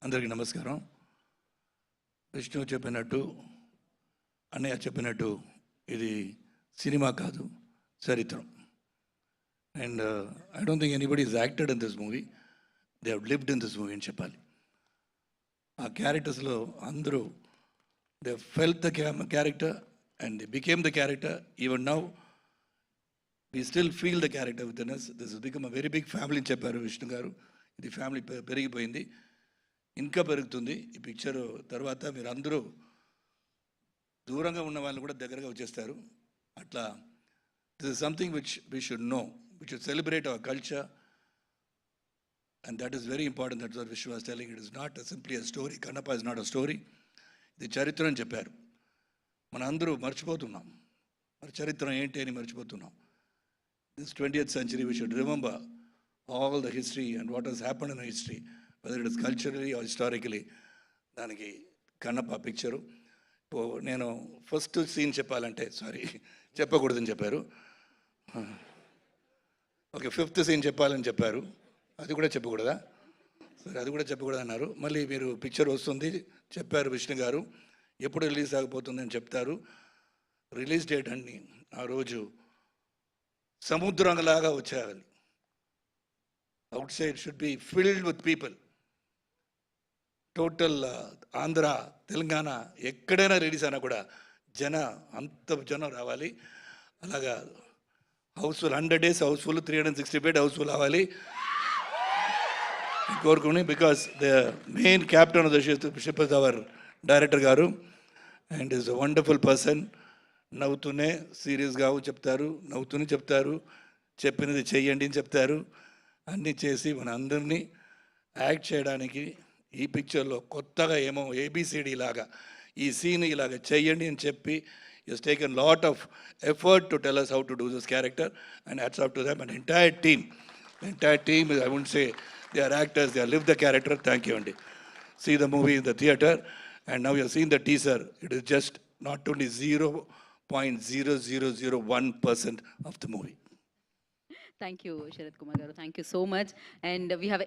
అందరికీ నమస్కారం. విష్ణు చెప్పినట్టు, అన్నయ్య చెప్పినట్టు ఇది సినిమా కాదు, చరిత్రం. And I don't think anybody is acted in this movie, they have lived in this movie అని చెప్పాలి. ఆ క్యారెక్టర్స్లో అందరూ they felt the character and they became the character. Even now we still feel the character with in us. This is become a very big family అని చెప్పారు విష్ణు గారు. ఇది family పెరిగిపోయింది, ఇంకా పెరుగుతుంది. ఈ పిక్చర్ తర్వాత మీరు అందరూ దూరంగా ఉన్న వాళ్ళు కూడా దగ్గరగా వచ్చేస్తారు. అట్లా this is something which we should know, we should celebrate our culture, and that is very important. That's what Vishnu was telling. It is not simply a story. Kannappa is not a story, ఇది చరిత్ర అని చెప్పారు. మన అందరూ మర్చిపోతున్నాం, మరి చరిత్ర ఏంటి అని మర్చిపోతున్నాం. This 20th century we should remember all the history and what has happened in history, whether it is culturally or historically. దానికి కన్నప్ప పిక్చరు. నేను ఫస్ట్ సీన్ చెప్పాలంటే, సారీ చెప్పకూడదని చెప్పారు. ఓకే, 5th సీన్ చెప్పాలని చెప్పారు, అది కూడా చెప్పకూడదా? సరే, అది కూడా చెప్పకూడదు అన్నారు. మళ్ళీ మీరు పిక్చర్ వస్తుంది చెప్పారు విష్ణు గారు, ఎప్పుడు రిలీజ్ ఆగిపోతుంది అని చెప్తారు. రిలీజ్ డేట్ అన్ని ఆ రోజు సముద్రంలాగా వచ్చేయాలి. Out side should be filled with people. Total Andhra, Telangana ఎక్కడైనా రిలీజ్ అయినా కూడా అంత జనం రావాలి. అలాగా హౌస్ఫుల్, 100 days హౌస్ఫుల్, 365 హౌస్ఫుల్ అవ్వాలి కోరుకుని. Because the main captain of the ship is our director గారు, and is a wonderful person. నవ్వుతూనే సీరియస్గా చెప్తారు, నవ్వుతూనే చెప్తారు, చెప్పినది చెయ్యండి అని చెప్తారు. అన్నీ చేసి మన అందరినీ యాక్ట్ చేయడానికి ఈ పిక్చర్లో కొత్తగా ఏమో ఏబిసిడి లాగా ఈ సీన్ ఇలాగ చెయ్యండి అని చెప్పి is taken lot of effort to tell us how to do this character, and hats off to them and entire team. The entire team, I wouldn't say they are actors, they have lived the character. Thank you అండి. See the movie in the theater, and now you have seen the teaser. It is just not only 0.0001% of the movie. Thank you, Sharad Kumar garu. Thank you so much. And we have